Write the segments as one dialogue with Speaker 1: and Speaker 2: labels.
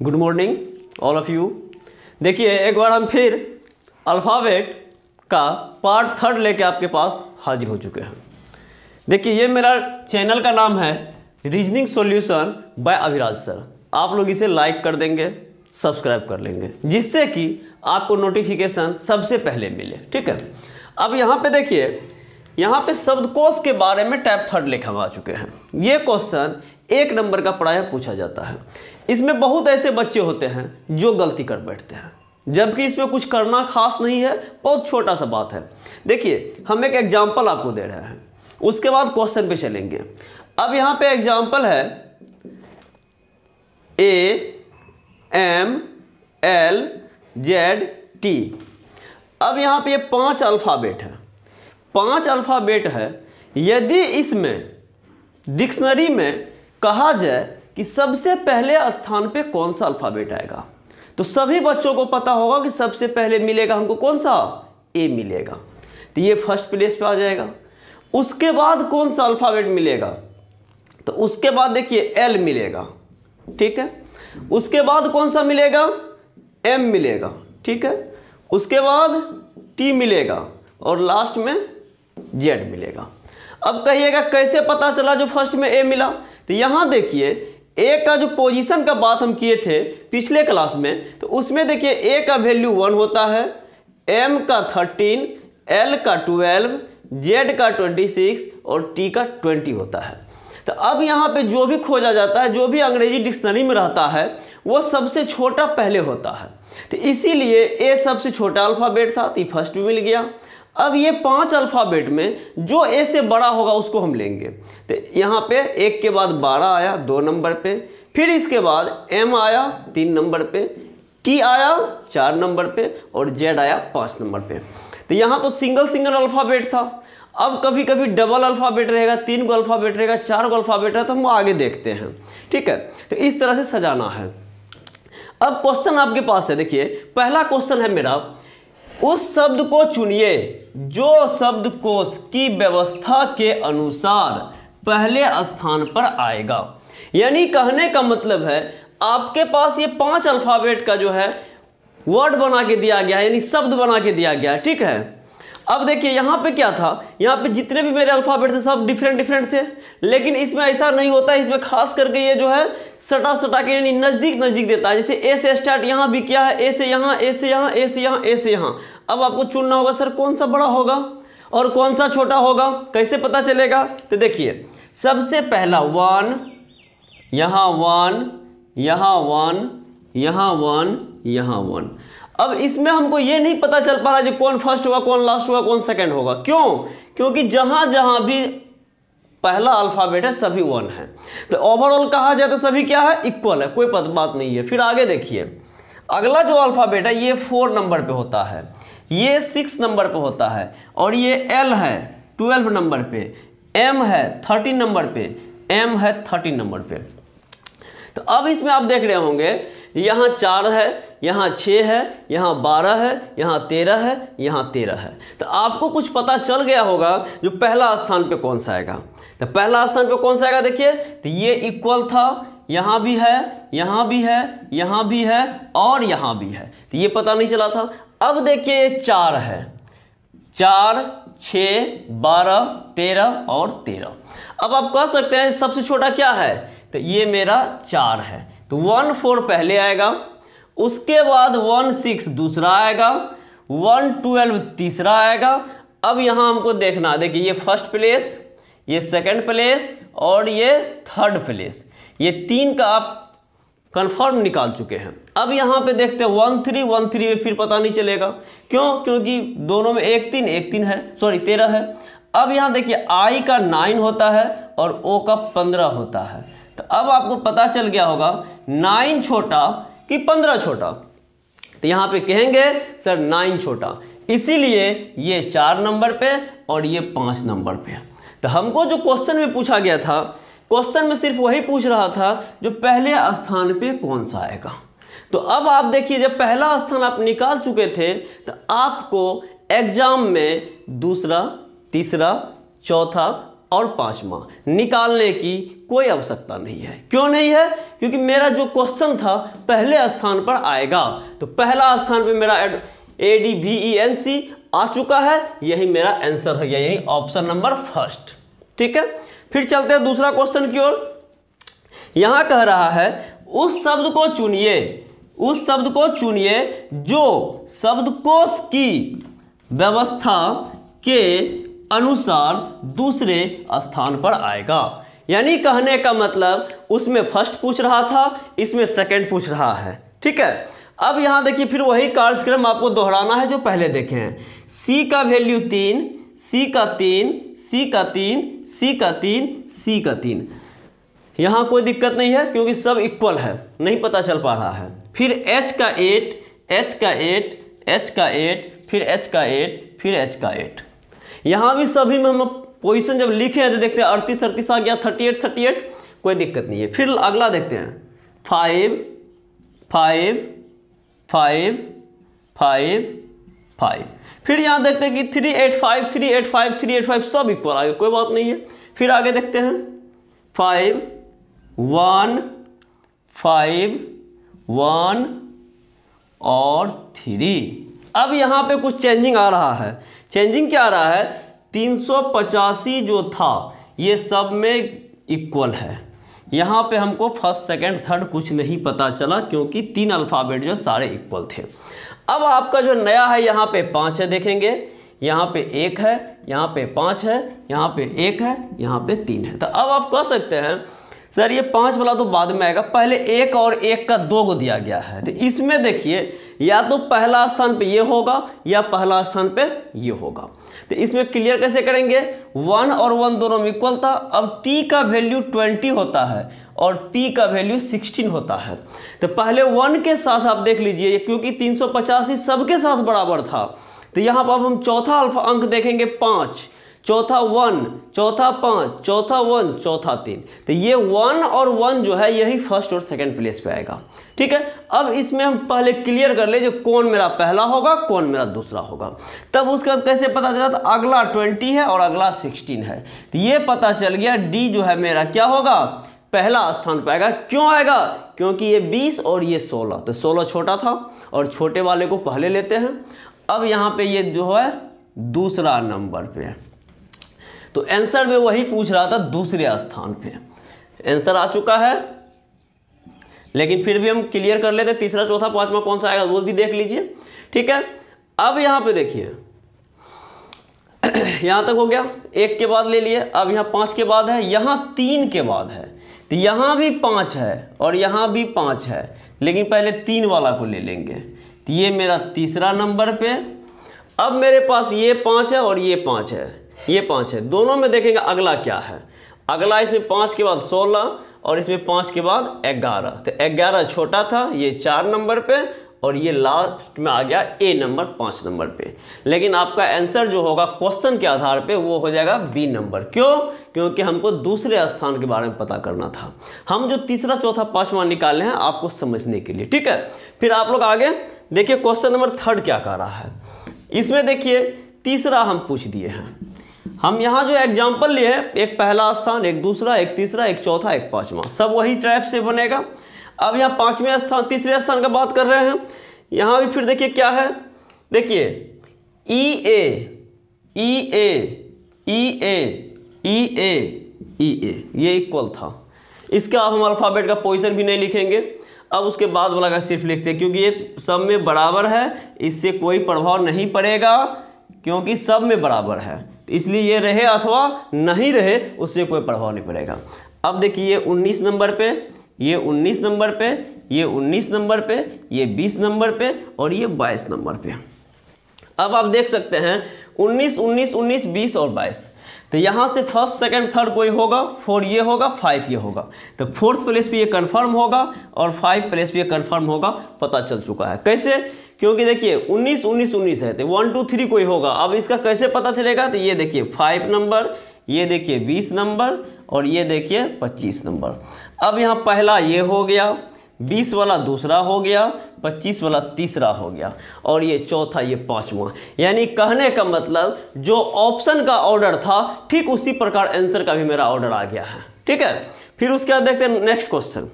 Speaker 1: Good morning all of you. देखिए एक बार हम फिर अल्फ़ाबेट का पार्ट 3 लेके आपके पास हाजिर हो चुके हैं। देखिए ये मेरा चैनल का नाम है reasoning solution bye Abhiraj sir. आप लोग इसे लाइक कर देंगे, सब्सक्राइब कर लेंगे, जिससे कि आपको नोटिफिकेशन सबसे पहले मिले। ठीक है, अब यहाँ पे देखिए, यहाँ पे शब्दकोश के बारे में टाइप 3 लेके हम आ चुके हैं। ये क्वेश्चन 1 नंबर का प्रायः पूछा जाता है। इसमें बहुत ऐसे बच्चे होते हैं जो गलती कर बैठते हैं, जबकि इसमें कुछ करना खास नहीं है, बहुत छोटा सा बात है। देखिए हम एक एग्जाम्पल आपको दे रहे हैं, उसके बाद क्वेश्चन पे चलेंगे। अब यहाँ पे एग्जाम्पल है AMLZT। अब यहाँ पे ये 5 अल्फ़ाबेट है, 5 अल्फ़ाबेट है। यदि इसमें डिक्शनरी में कहा जाए कि सबसे पहले स्थान पे कौन सा अल्फ़ाबेट आएगा, तो सभी बच्चों को पता होगा कि सबसे पहले मिलेगा हमको कौन सा, ए मिलेगा, तो ये फर्स्ट प्लेस पे आ जाएगा। उसके बाद कौन सा अल्फ़ाबेट मिलेगा, तो उसके बाद देखिए एल मिलेगा। ठीक है, उसके बाद कौन सा मिलेगा, एम मिलेगा। ठीक है, उसके बाद टी मिलेगा और लास्ट में जेड मिलेगा। अब कहिएगा कैसे पता चला जो फर्स्ट में ए मिला, तो यहाँ देखिए ए का जो पोजीशन का बात हम किए थे पिछले क्लास में, तो उसमें देखिए ए का वैल्यू 1 होता है, एम का 13, एल का 12, जेड का 26 और टी का 20 होता है। तो अब यहाँ पे जो भी खोजा जाता है, जो भी अंग्रेजी डिक्शनरी में रहता है, वो सबसे छोटा पहले होता है। तो इसीलिए ए सबसे छोटा अल्फ़ाबेट था, तो फर्स्ट में मिल गया। अब ये 5 अल्फ़ाबेट में जो ए से बड़ा होगा उसको हम लेंगे। तो यहाँ पे 1 के बाद 12 आया 2 नंबर पे, फिर इसके बाद एम आया 3 नंबर पे, टी आया 4 नंबर पे और जेड आया 5 नंबर पे। तो यहाँ तो सिंगल अल्फ़ाबेट था। अब कभी कभी डबल अल्फ़ाबेट रहेगा, 3 गो अल्फ़ाबेट रहेगा, 4 गो अल्फ़ाबेट है, तो हम आगे देखते हैं। ठीक है, तो इस तरह से सजाना है। अब क्वेश्चन आपके पास है, देखिए पहला क्वेश्चन है मेरा, उस शब्द को चुनिए जो शब्दकोश की व्यवस्था के अनुसार पहले स्थान पर आएगा। यानी कहने का मतलब है आपके पास ये 5 अल्फ़ाबेट का जो है वर्ड बना के दिया गया है, यानी शब्द बना के दिया गया है। ठीक है, अब देखिए यहाँ पे क्या था, यहाँ पे जितने भी मेरे अल्फ़ाबेट थे सब डिफरेंट थे, लेकिन इसमें ऐसा नहीं होता है। इसमें खास करके ये जो है सटा के यानी नज़दीक देता है। जैसे ए से स्टार्ट यहाँ भी किया है, ए से यहाँ, ए से यहाँ, ए से यहाँ, ए से यहाँ। अब आपको चुनना होगा सर कौन सा बड़ा होगा और कौन सा छोटा होगा, कैसे पता चलेगा। तो देखिए सबसे पहला 1, यहाँ 1, यहाँ 1, यहाँ 1, यहाँ 1। अब इसमें हमको ये नहीं पता चल पा रहा है कौन फर्स्ट होगा, कौन लास्ट होगा, कौन सेकंड होगा। क्यों? क्योंकि जहाँ जहाँ भी पहला अल्फ़ाबेट है सभी 1 है। तो ओवरऑल कहा जाए तो सभी क्या है, इक्वल है, कोई बात नहीं है। फिर आगे देखिए अगला जो अल्फ़ाबेट है ये 4 नंबर पे होता है, ये 6 नंबर पे होता है, और ये एल है 12 नंबर पे, एम है 13 नंबर पे, एम है 13 नंबर पे। तो अब इसमें आप देख रहे होंगे यहाँ 4 है, यहाँ 6 है, यहाँ 12 है, यहाँ 13 है, यहाँ 13 है। तो आपको कुछ पता चल गया होगा जो पहला स्थान पे कौन सा आएगा। तो पहला स्थान पे कौन सा आएगा, देखिए तो ये इक्वल था, यहाँ भी है, यहाँ भी है, यहाँ भी है और यहाँ भी है, तो ये पता नहीं चला था। अब देखिए 4 है, 4, 6, 12, 13 और 13। अब आप कह सकते हैं सबसे छोटा क्या है, तो ये मेरा 4 है, तो 1 4 पहले आएगा, उसके बाद 1 6 दूसरा आएगा, 1 12 तीसरा आएगा। अब यहाँ हमको देखना, देखिए ये फर्स्ट प्लेस, ये सेकंड प्लेस और ये थर्ड प्लेस, ये 3 का आप कंफर्म निकाल चुके हैं। अब यहाँ पे देखते हैं 1 3 में फिर पता नहीं चलेगा। क्यों? क्योंकि दोनों में 1 3 है, सॉरी 13 है। अब यहाँ देखिए आई का 9 होता है और ओ का 15 होता है। तो अब आपको पता चल गया होगा 9 छोटा कि 15 छोटा, तो यहाँ पे कहेंगे सर 9 छोटा, इसीलिए ये 4 नंबर पे और ये 5 नंबर पे। तो हमको जो क्वेश्चन में पूछा गया था, क्वेश्चन में सिर्फ वही पूछ रहा था जो पहले स्थान पे कौन सा आएगा। तो अब आप देखिए जब पहला स्थान आप निकाल चुके थे, तो आपको एग्जाम में दूसरा, तीसरा, चौथा और 5वां निकालने की कोई आवश्यकता नहीं है। क्यों नहीं है? क्योंकि मेरा जो क्वेश्चन था पहले स्थान पर आएगा, तो पहला स्थान पर मेरा ADVENC आ चुका है, यही मेरा आंसर है, यही ऑप्शन नंबर फर्स्ट। ठीक है, फिर चलते हैं दूसरा क्वेश्चन की ओर। यहां कह रहा है उस शब्द को चुनिए, उस शब्द को चुनिए जो शब्दकोश की व्यवस्था के अनुसार दूसरे स्थान पर आएगा। यानी कहने का मतलब उसमें फर्स्ट पूछ रहा था, इसमें सेकंड पूछ रहा है। ठीक है, अब यहां देखिए फिर वही कार्यक्रम आपको दोहराना है जो पहले देखे हैं। C का वैल्यू 3, C का 3, C का 3, C का 3, C का 3। यहाँ कोई दिक्कत नहीं है क्योंकि सब इक्वल है, नहीं पता चल पा रहा है। फिर H का 8, H का 8, H का 8, फिर H का 8, फिर H का 8। यहाँ भी सभी में हम पोजीशन जब लिखे हैं तो देखते हैं 38 आ गया, 38, कोई दिक्कत नहीं है। फिर अगला देखते हैं 5, 5, 5, 5, 5। फिर यहाँ देखते हैं कि 385, 385, 385 सब इक्वल आ गया, कोई बात नहीं है। फिर आगे देखते हैं 5, 1, 5, 1 और 3। अब यहाँ पे कुछ चेंजिंग आ रहा है। चेंजिंग क्या आ रहा है? 385 जो था ये सब में इक्वल है। यहाँ पे हमको फर्स्ट सेकंड थर्ड कुछ नहीं पता चला क्योंकि 3 अल्फ़ाबेट जो सारे इक्वल थे। अब आपका जो नया है यहाँ पे 5 है, देखेंगे यहाँ पे 1 है, यहाँ पे 5 है, यहाँ पे 1 है, यहाँ पे 3 है। तो अब आप कह सकते हैं सर ये 5 वाला तो बाद में आएगा, पहले 1 और 1 का 2 को दिया गया है। तो इसमें देखिए या तो पहला स्थान पे ये होगा या पहला स्थान पे ये होगा। तो इसमें क्लियर कैसे करेंगे? 1 और 1 दोनों में इक्वल था। अब t का वैल्यू 20 होता है और p का वैल्यू 16 होता है। तो पहले 1 के साथ आप देख लीजिए क्योंकि 385 सबके साथ बराबर था। तो यहाँ पर अब हम चौथा अंक देखेंगे 5, चौथा 1, चौथा 5, चौथा 1, चौथा 3। तो ये 1 और 1 जो है यही फर्स्ट और सेकंड प्लेस पे आएगा। ठीक है, अब इसमें हम पहले क्लियर कर ले जो कौन मेरा पहला होगा कौन मेरा दूसरा होगा। तब उसका कैसे पता चला? तो अगला 20 है और अगला 16 है। तो ये पता चल गया D जो है मेरा क्या होगा? पहला स्थान पर आएगा। क्यों आएगा? क्योंकि ये 20 और ये 16, तो 16 छोटा था और छोटे वाले को पहले लेते हैं। अब यहाँ पे ये जो है दूसरा नंबर पे है, तो आंसर में वही पूछ रहा था दूसरे स्थान पे। आंसर आ चुका है, लेकिन फिर भी हम क्लियर कर लेते, तीसरा चौथा पांचवा कौन सा आएगा वो भी देख लीजिए। ठीक है, अब यहाँ पे देखिए यहाँ तक हो गया, 1 के बाद ले लिए। अब यहाँ 5 के बाद है, यहाँ 3 के बाद है। तो यहाँ भी 5 है और यहाँ भी 5 है, लेकिन पहले 3 वाला को ले लेंगे। तो ये मेरा तीसरा नंबर पे। अब मेरे पास ये 5 है और ये 5 है, ये 5 है। दोनों में देखेंगे अगला क्या है। अगला इसमें 5 के बाद 16 और इसमें 5 के बाद 11। तो 11 छोटा था, ये 4 नंबर पे और ये लास्ट में आ गया A नंबर 5 नंबर पे। लेकिन आपका आंसर जो होगा क्वेश्चन के आधार पे वो हो जाएगा B नंबर। क्यों? क्योंकि हमको दूसरे स्थान के बारे में पता करना था। हम जो तीसरा चौथा पांचवा निकाले हैं आपको समझने के लिए। ठीक है, फिर आप लोग आगे देखिए क्वेश्चन नंबर 3 क्या कह रहा है। इसमें देखिए तीसरा हम पूछ दिए हैं। हम यहाँ जो एग्जाम्पल लिए हैं, एक पहला स्थान, एक दूसरा, एक तीसरा, एक चौथा, एक पांचवा, सब वही टाइप से बनेगा। अब यहाँ 5वें स्थान तीसरे स्थान का बात कर रहे हैं। यहाँ भी फिर देखिए क्या है, देखिए EA ये इक्वल था। इसका अब हम अल्फ़ाबेट का पोजीशन भी नहीं लिखेंगे, अब उसके बाद वाला का सिर्फ लिखते हैं क्योंकि ये सब में बराबर है, इससे कोई प्रभाव नहीं पड़ेगा क्योंकि सब में बराबर है। इसलिए ये रहे अथवा नहीं रहे उससे कोई प्रभाव नहीं पड़ेगा। अब देखिए ये 19 नंबर पे, ये 19 नंबर पे, ये 19 नंबर पे, ये 20 नंबर पे और ये 22 नंबर पे। अब आप देख सकते हैं 19, 19, 19, 20 और 22। तो यहाँ से फर्स्ट सेकंड थर्ड कोई होगा, 4 ये होगा, 5 ये होगा। तो 4th प्लेस पे ये कंफर्म होगा और 5 प्लेस पे ये कंफर्म होगा, पता चल चुका है। कैसे? क्योंकि देखिए 19, 19, 19 है तो 1, 2, 3 कोई होगा। अब इसका कैसे पता चलेगा? तो ये देखिए 5 नंबर, ये देखिए 20 नंबर और ये देखिए 25 नंबर। अब यहाँ पहला ये हो गया, 20 वाला दूसरा हो गया, 25 वाला तीसरा हो गया, और ये चौथा, ये पांचवा। यानी कहने का मतलब जो ऑप्शन का ऑर्डर था ठीक उसी प्रकार आंसर का भी मेरा ऑर्डर आ गया है। ठीक है, फिर उसके बाद देखते हैं नेक्स्ट क्वेश्चन।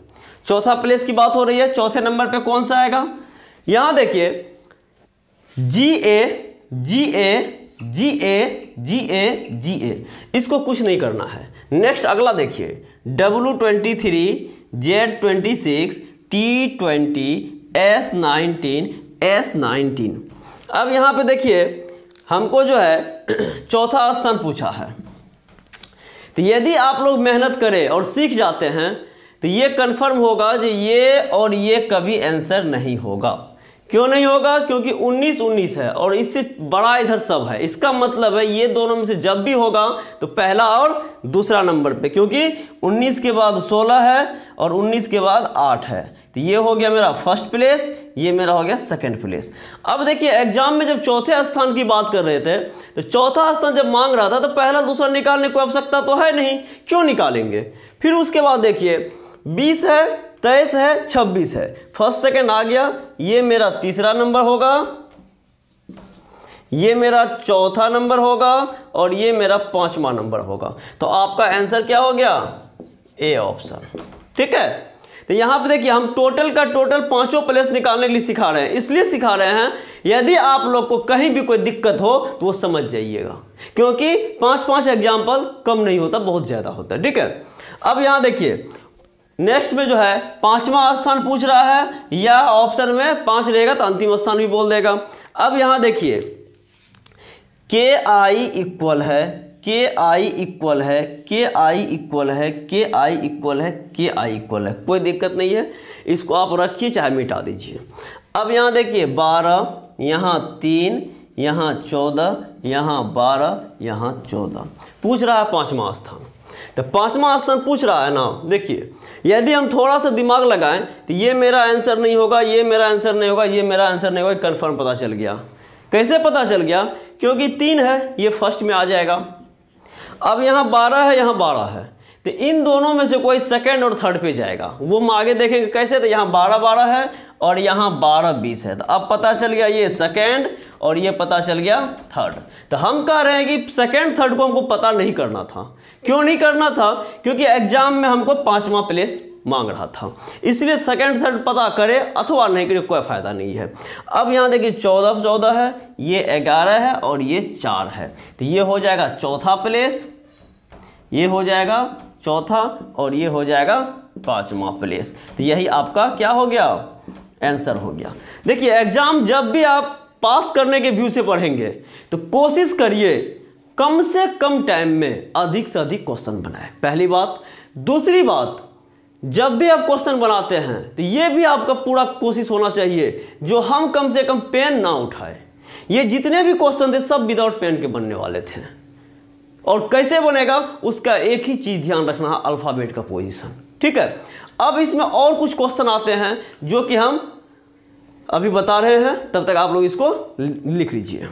Speaker 1: चौथा प्लेस की बात हो रही है, चौथे नंबर पे कौन सा आएगा? यहां देखिए GA, इसको कुछ नहीं करना है। नेक्स्ट अगला देखिए W23, Z26, T20, S19, S19। अब यहाँ पे देखिए हमको जो है चौथा स्थान पूछा है, तो यदि आप लोग मेहनत करें और सीख जाते हैं तो ये कंफर्म होगा कि ये और ये कभी आंसर नहीं होगा। क्यों नहीं होगा? क्योंकि 19 है और इससे बड़ा इधर सब है। इसका मतलब है ये दोनों में से जब भी होगा तो पहला और दूसरा नंबर पे, क्योंकि 19 के बाद 16 है और 19 के बाद 8 है। तो ये हो गया मेरा फर्स्ट प्लेस, ये मेरा हो गया सेकंड प्लेस। अब देखिए एग्जाम में जब चौथे स्थान की बात कर रहे थे तो चौथा स्थान जब मांग रहा था तो पहला दूसरा निकालने की आवश्यकता तो है नहीं, क्यों निकालेंगे? फिर उसके बाद देखिए 20 है, 23 है, 26 है, फर्स्ट सेकंड आ गया, ये मेरा तीसरा नंबर होगा, ये मेरा चौथा नंबर होगा और ये मेरा पांचवा नंबर होगा। तो आपका आंसर क्या हो गया? A option. ठीक है, तो यहां पे देखिए हम टोटल का टोटल पांचों प्लेस निकालने के लिए सिखा रहे हैं। इसलिए सिखा रहे हैं यदि आप लोग को कहीं भी कोई दिक्कत हो तो वो समझ जाइएगा, क्योंकि 5-5 एग्जाम्पल कम नहीं होता, बहुत ज्यादा होता है। ठीक है, अब यहां देखिए नेक्स्ट में जो है पांचवा स्थान पूछ रहा है, या ऑप्शन में 5 रहेगा तो अंतिम स्थान भी बोल देगा। अब यहां देखिए KI इक्वल है, KI इक्वल है, KI इक्वल है, KI इक्वल है, KI इक्वल है, कोई दिक्कत नहीं है, इसको आप रखिए चाहे मिटा दीजिए। अब यहाँ देखिए 12, यहाँ 3, यहाँ 14, यहाँ 12, यहाँ 14 पूछ रहा है पांचवा स्थान। तो पांचवा स्थान पूछ रहा है ना, देखिए यदि हम थोड़ा सा दिमाग लगाएं तो ये मेरा आंसर नहीं होगा, ये मेरा आंसर नहीं होगा, ये मेरा आंसर नहीं होगा, कंफर्म पता चल गया। कैसे पता चल गया? क्योंकि 3 है, ये फर्स्ट में आ जाएगा। अब यहाँ 12 है, यहाँ 12 है, तो इन दोनों में से कोई सेकंड और थर्ड पे जाएगा, वो हम आगे देखेंगे कैसे। तो यहाँ 12 है और यहाँ 12 है, तो अब पता चल गया ये सेकंड और ये पता चल गया थर्ड। तो हम कह रहे हैं कि सेकंड थर्ड को हमको पता नहीं करना था। क्यों नहीं करना था? क्योंकि एग्जाम में हमको पांचवा प्लेस मांग रहा था, इसलिए सेकंड थर्ड पता करे अथवा नहीं करे कोई फायदा नहीं है। अब यहाँ देखिए 14 है, ये 11 है और ये 4 है, तो ये हो जाएगा चौथा प्लेस, ये हो जाएगा चौथा और ये हो जाएगा पांचवा प्लेस। तो यही आपका क्या हो गया? आंसर हो गया। देखिए एग्जाम जब भी आप पास करने के व्यू से पढ़ेंगे तो कोशिश करिए कम से कम टाइम में अधिक से अधिक क्वेश्चन बनाए, पहली बात। दूसरी बात, जब भी आप क्वेश्चन बनाते हैं तो ये भी आपका पूरा कोशिश होना चाहिए जो हम कम से कम पेन ना उठाए। ये जितने भी क्वेश्चन थे सब विदाउट पेन के बनने वाले थे, और कैसे बनेगा उसका एक ही चीज ध्यान रखना है, अल्फाबेट का पोजीशन। ठीक है, अब इसमें और कुछ क्वेश्चन आते हैं जो कि हम अभी बता रहे हैं, तब तक आप लोग इसको लिख लीजिए।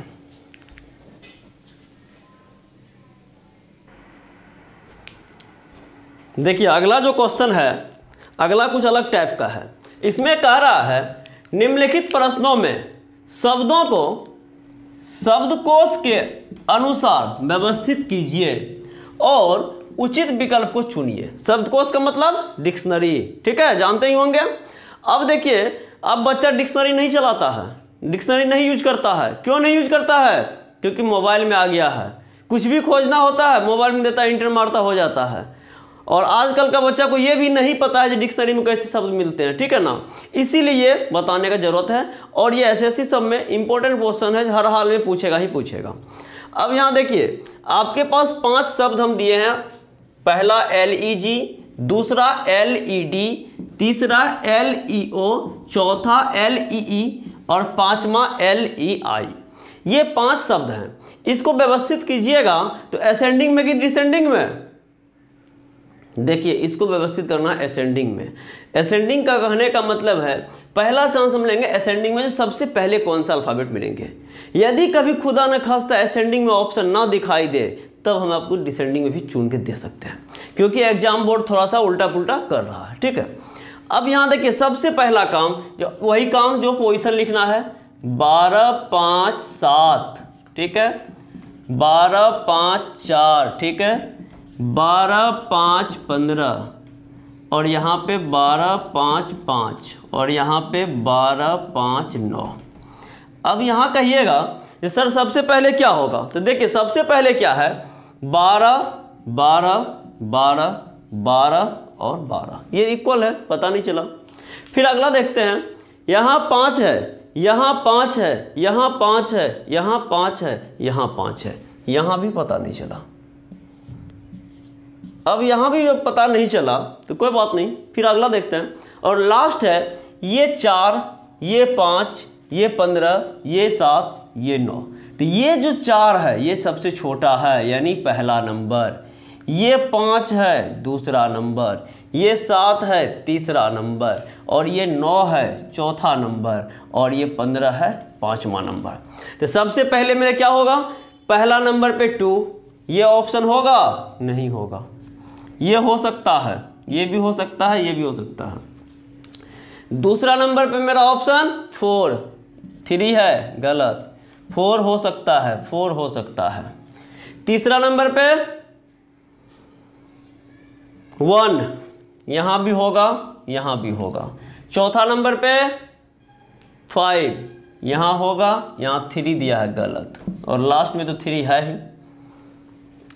Speaker 1: देखिए अगला जो क्वेश्चन है, अगला कुछ अलग टाइप का है। इसमें कह रहा है निम्नलिखित प्रश्नों में शब्दों को शब्दकोश के अनुसार व्यवस्थित कीजिए और उचित विकल्प को चुनिए। शब्दकोश का मतलब डिक्शनरी, ठीक है, जानते ही होंगे। अब देखिए अब बच्चा डिक्शनरी नहीं चलाता है, डिक्शनरी नहीं यूज करता है। क्यों नहीं यूज करता है? क्योंकि मोबाइल में आ गया है, कुछ भी खोजना होता है मोबाइल में देता है, इंटर मारता हो जाता है। और आजकल का बच्चा को ये भी नहीं पता है कि डिक्शनरी में कैसे शब्द मिलते हैं, ठीक है ना, इसीलिए बताने का जरूरत है। और ये एसएससी सब में इंपॉर्टेंट क्वेश्चन है, हर हाल में पूछेगा ही पूछेगा। अब यहाँ देखिए आपके पास 5 शब्द हम दिए हैं, पहला LEG, दूसरा LED, तीसरा LEO, चौथा LEE और पांचवा LEI। ये 5 शब्द हैं, इसको व्यवस्थित कीजिएगा तो असेंडिंग में कि डिसेंडिंग में? देखिए इसको व्यवस्थित करना है असेंडिंग में। असेंडिंग का कहने का मतलब है पहला चांस हम लेंगे असेंडिंग में, जो सबसे पहले कौन सा अल्फाबेट मिलेंगे। यदि कभी खुदा न खास्ता असेंडिंग में ऑप्शन ना दिखाई दे तब हम आपको डिसेंडिंग में भी चुन के दे सकते हैं, क्योंकि एग्जाम बोर्ड थोड़ा सा उल्टा पुल्टा कर रहा है, ठीक है। अब यहाँ देखिए सबसे पहला काम जो वही काम जो पोजीशन लिखना है 12 5 7, ठीक है, 12 5 4, ठीक है, 12 5 15 और यहाँ पे 12 5 5 और यहाँ पे 12 5 9। अब यहाँ कहिएगा कि सर सबसे पहले क्या होगा, तो देखिए सबसे पहले क्या है 12 12 12 12 और 12, ये इक्वल है, पता नहीं चला। फिर अगला देखते हैं, यहाँ 5 है, यहाँ 5 है, यहाँ 5 है, यहाँ 5 है, यहाँ 5 है, यहाँ भी पता नहीं चला। अब यहाँ भी पता नहीं चला तो कोई बात नहीं, फिर अगला देखते हैं। और लास्ट है ये 4, ये 5, ये 15, ये 7, ये 9। तो ये जो 4 है ये सबसे छोटा है यानी पहला नंबर, ये 5 है दूसरा नंबर, ये 7 है तीसरा नंबर और ये 9 है चौथा नंबर और ये 15 है पांचवा नंबर। तो सबसे पहले मेरे क्या होगा, पहला नंबर पे 2, ये ऑप्शन होगा नहीं होगा, ये हो सकता है, ये भी हो सकता है, ये भी हो सकता है। दूसरा नंबर पे मेरा ऑप्शन 4, 3 है गलत, 4 हो सकता है, 4 हो सकता है। तीसरा नंबर पे 1, यहाँ भी होगा, यहाँ भी होगा। चौथा नंबर पे 5, यहाँ होगा, यहाँ 3 दिया है गलत और लास्ट में तो 3 है ही,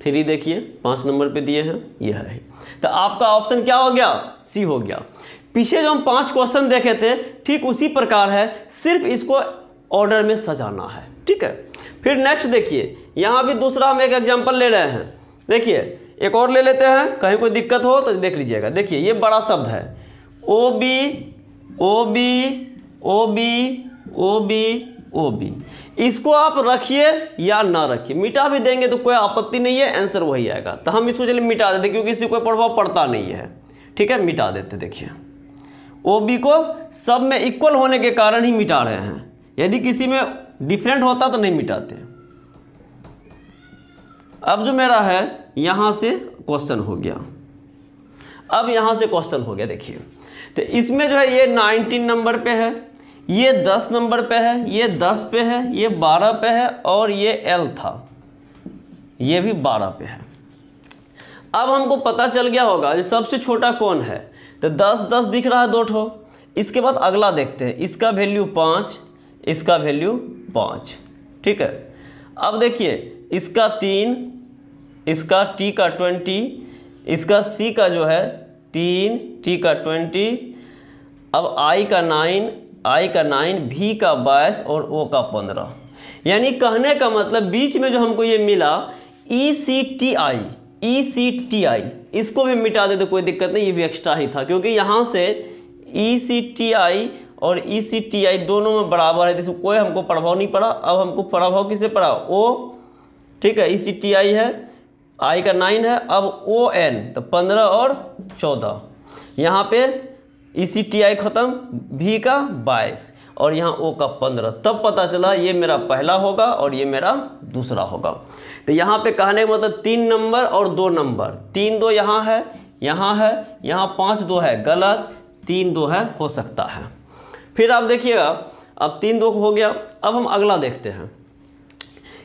Speaker 1: 3 देखिए 5 नंबर पे दिए हैं, ये है। तो आपका ऑप्शन क्या हो गया, सी हो गया। पीछे जो हम 5 क्वेश्चन देखे थे ठीक उसी प्रकार है, सिर्फ इसको ऑर्डर में सजाना है, ठीक है। फिर नेक्स्ट देखिए, यहाँ भी दूसरा हम एक एग्जांपल ले रहे हैं। देखिए एक और ले लेते हैं, कहीं कोई दिक्कत हो तो देख लीजिएगा। देखिए ये बड़ा शब्द है O B O B O B O B O B, इसको आप रखिए या ना रखिए, मिटा भी देंगे तो कोई आपत्ति नहीं है, आंसर वही आएगा। तो हम इसको चलिए मिटा देते क्योंकि इससे कोई प्रभाव पड़ता नहीं है, ठीक है, मिटा देते। देखिए ओ बी को सब में इक्वल होने के कारण ही मिटा रहे हैं, यदि किसी में डिफरेंट होता तो नहीं मिटाते। अब जो मेरा है यहाँ से क्वेश्चन हो गया, अब यहाँ से क्वेश्चन हो गया। देखिए तो इसमें जो है ये 19 नंबर पे है, ये 10 नंबर पे है, ये 10 पे है, ये 12 पे है और ये एल था, ये भी 12 पे है। अब हमको पता चल गया होगा कि सबसे छोटा कौन है, तो 10 10 दिख रहा है 2 ठो। इसके बाद अगला देखते हैं, इसका वैल्यू 5, इसका वैल्यू 5, ठीक है। अब देखिए इसका 3, इसका टी का 20, इसका सी का जो है 3, टी का 20, अब आई का 9, भी का 22 और ओ का 15। यानी कहने का मतलब बीच में जो हमको ये मिला ECTI, इसको भी मिटा दे तो कोई दिक्कत नहीं, ये भी एक्स्ट्रा ही था क्योंकि यहाँ से ECTI और ECTI दोनों में बराबर है, इसमें कोई हमको प्रभाव नहीं पड़ा। अब हमको प्रभाव किसे पड़ा, ओ, ठीक है, ECTI है, आई का 9 है, अब ON तो 15 और 14, यहाँ पे ECTI ख़त्म, भी का 22 और यहाँ O का 15। तब पता चला ये मेरा पहला होगा और ये मेरा दूसरा होगा। तो यहाँ पे कहने का मतलब 3 नंबर और 2 नंबर, 3 2 यहाँ है, यहाँ है, यहाँ 5 2 है गलत, 3 2 है हो सकता है। फिर आप देखिएगा अब 3 2 हो गया। अब हम अगला देखते हैं,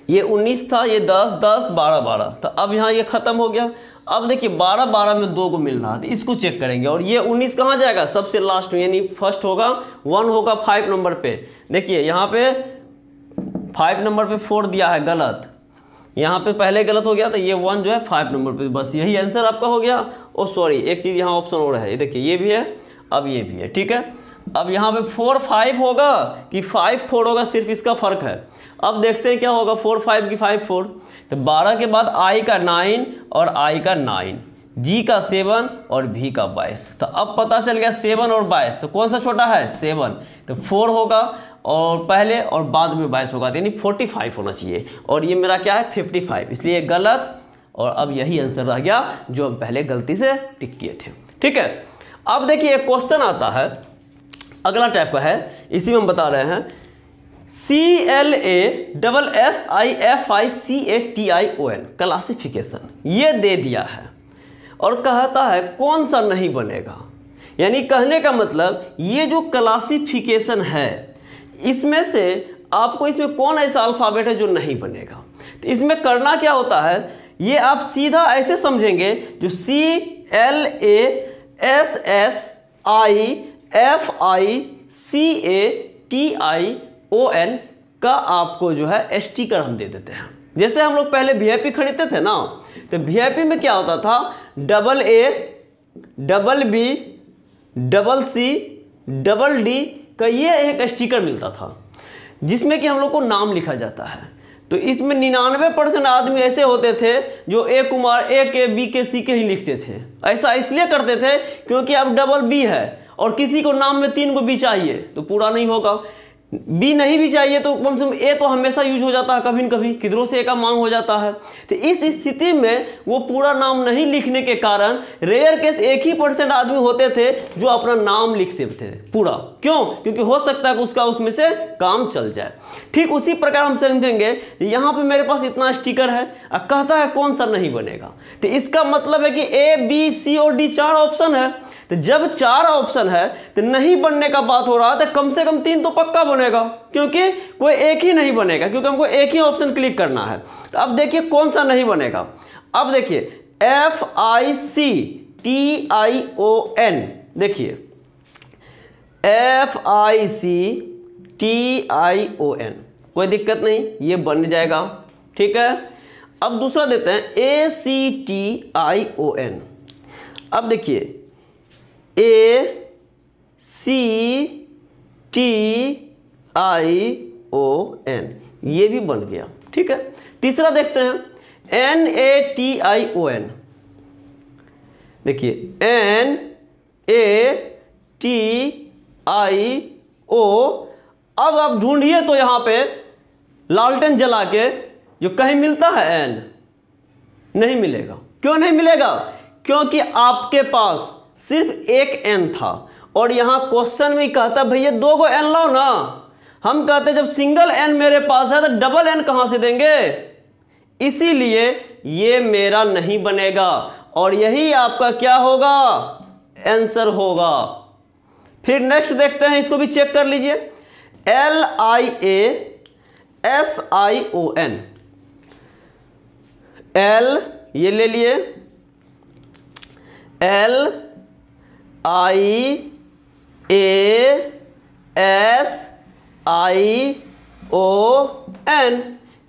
Speaker 1: ये 19 था, ये 10 10 12 12, तो अब यहाँ ये ख़त्म हो गया। अब देखिए 12 12 में 2 को मिल रहा है, तो इसको चेक करेंगे और ये 19 कहाँ जाएगा, सबसे लास्ट में, यानी फर्स्ट होगा, 1 होगा 5 नंबर पे। देखिए यहाँ पे 5 नंबर पे 4 दिया है गलत, यहाँ पे पहले गलत हो गया, तो ये 1 जो है 5 नंबर पे, बस यही आंसर आपका हो गया। ओ सॉरी एक चीज़ यहाँ ऑप्शन और है, ये देखिए ये भी है, अब ये भी है, ठीक है। अब यहाँ पे 4 5 होगा कि 5 4 होगा, सिर्फ इसका फ़र्क है। अब देखते हैं क्या होगा, 4 5 की 5 4, तो 12 के बाद आई का 9 और आई का 9, जी का 7 और भी का 22। तो अब पता चल गया 7 और 22, तो कौन सा छोटा है, 7, तो 4 होगा और पहले और बाद में 22 होगा, यानी 45 होना चाहिए और ये मेरा क्या है 55, इसलिए गलत। और अब यही आंसर रह गया जो हम पहले गलती से टिक किए थे, ठीक है। अब देखिए एक क्वेश्चन आता है अगला टाइप का है, इसी में हम बता रहे हैं CLASSIFICATION क्लासिफिकेशन ये दे दिया है और कहता है कौन सा नहीं बनेगा। यानी कहने का मतलब ये जो क्लासिफिकेशन है इसमें से आपको इसमें कौन ऐसा अल्फ़ाबेट है जो नहीं बनेगा। तो इसमें करना क्या होता है, ये आप सीधा ऐसे समझेंगे जो CLASSIFICATION का आपको जो है स्टिकर हम दे देते हैं। जैसे हम लोग पहले VIP खरीदते थे ना, तो VIP में क्या होता था, AA, BB, CC, D का ये एक स्टिकर मिलता था जिसमें कि हम लोग को नाम लिखा जाता है। तो इसमें 99% आदमी ऐसे होते थे जो A कुमार A के B के C के ही लिखते थे। ऐसा इसलिए करते थे क्योंकि अब BB है और किसी को नाम में 3 को B चाहिए तो पूरा नहीं होगा, B नहीं भी चाहिए तो कम से कम A तो हमेशा यूज हो जाता है, कभी न कभी किधरों से A का मांग हो जाता है। तो इस स्थिति में वो पूरा नाम नहीं लिखने के कारण रेयर केस 1% आदमी होते थे जो अपना नाम लिखते थे पूरा। क्यों? क्योंकि हो सकता है कि उसका उसमें से काम चल जाए। ठीक उसी प्रकार हम समझेंगे यहाँ पे मेरे पास इतना स्टिकर है, कहता है कौन सा नहीं बनेगा, तो इसका मतलब है कि A, B, C और D 4 ऑप्शन है। तो जब 4 ऑप्शन है तो नहीं बनने का बात हो रहा है, तो कम से कम 3 तो पक्का बनेगा, क्योंकि कोई एक ही नहीं बनेगा, क्योंकि हमको एक ही ऑप्शन क्लिक करना है। तो अब देखिए कौन सा नहीं बनेगा। अब देखिए FICTION, देखिए FICTION कोई दिक्कत नहीं, ये बन जाएगा। ठीक है, अब दूसरा देते हैं ACTION। अब देखिए ACTION ये भी बन गया। ठीक है, तीसरा देखते हैं NATION। देखिए NATIO। अब आप ढूंढिए तो यहाँ पे लालटेन जला के जो कहीं मिलता है N, नहीं मिलेगा। क्यों नहीं मिलेगा? क्योंकि आपके पास सिर्फ एक N था और यहाँ क्वेश्चन में कहता भैया 2 गो N लाओ ना। हम कहते जब सिंगल N मेरे पास है तो डबल N कहाँ से देंगे, इसीलिए ये मेरा नहीं बनेगा और यही आपका क्या होगा, आंसर होगा। फिर नेक्स्ट देखते हैं, इसको भी चेक कर लीजिए LIASION। L ये ले लिए LIASION,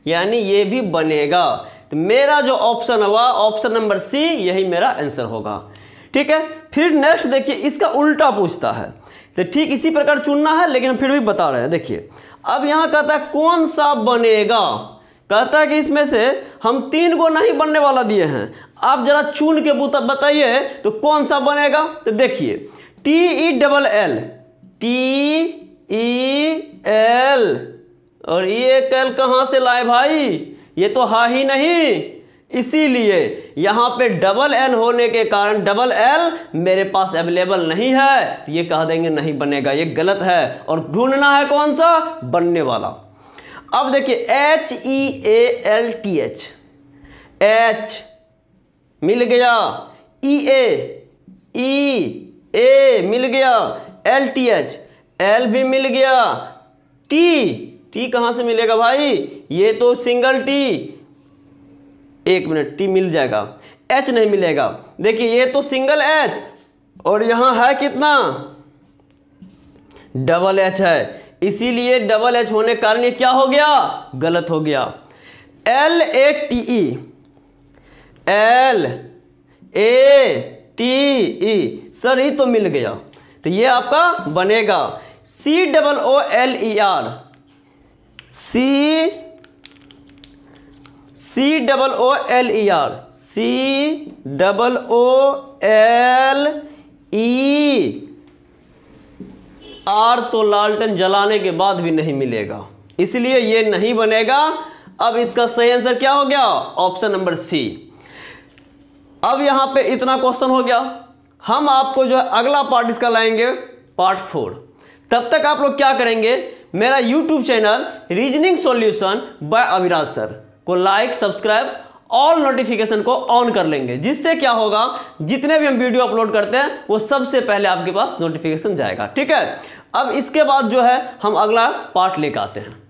Speaker 1: यानी ये भी बनेगा। तो मेरा जो ऑप्शन हुआ ऑप्शन नंबर C, यही मेरा आंसर होगा। ठीक है, फिर नेक्स्ट देखिए इसका उल्टा पूछता है। तो ठीक इसी प्रकार चुनना है, लेकिन फिर भी बता रहे हैं। देखिए अब यहाँ कहता है कौन सा बनेगा, कहता है कि इसमें से हम 3 को नहीं बनने वाला दिए हैं, आप जरा चुन के बताइए तो कौन सा बनेगा। तो देखिए TELL और ये कल कहाँ से लाए भाई, ये तो हा ही नहीं, इसीलिए यहाँ पे डबल N होने के कारण डबल L मेरे पास अवेलेबल नहीं है, तो ये कह देंगे नहीं बनेगा, ये गलत है और ढूंढना है कौन सा बनने वाला। अब देखिए HEALTH, H मिल गया, EA मिल गया, LTH L भी मिल गया, T कहाँ से मिलेगा भाई, ये तो सिंगल T, एक मिनट T मिल जाएगा, H नहीं मिलेगा। देखिए ये तो सिंगल H और यहाँ है कितना, डबल H है, इसीलिए डबल H होने के कारण ये क्या हो गया, गलत हो गया। LATE सर ही तो मिल गया, तो ये आपका बनेगा। COOLER तो लालटेन जलाने के बाद भी नहीं मिलेगा, इसलिए ये नहीं बनेगा। अब इसका सही आंसर क्या हो गया, ऑप्शन नंबर C। अब यहाँ पे इतना क्वेश्चन हो गया, हम आपको जो है अगला पार्ट इसका लाएंगे पार्ट 4। तब तक आप लोग क्या करेंगे, मेरा YouTube channel reasoning solution bye Aviraj sir को लाइक, सब्सक्राइब ऑल नोटिफिकेशन को ऑन कर लेंगे, जिससे क्या होगा, जितने भी हम वीडियो अपलोड करते हैं वो सबसे पहले आपके पास नोटिफिकेशन जाएगा। ठीक है, अब इसके बाद जो है हम अगला पार्ट लेकर आते हैं।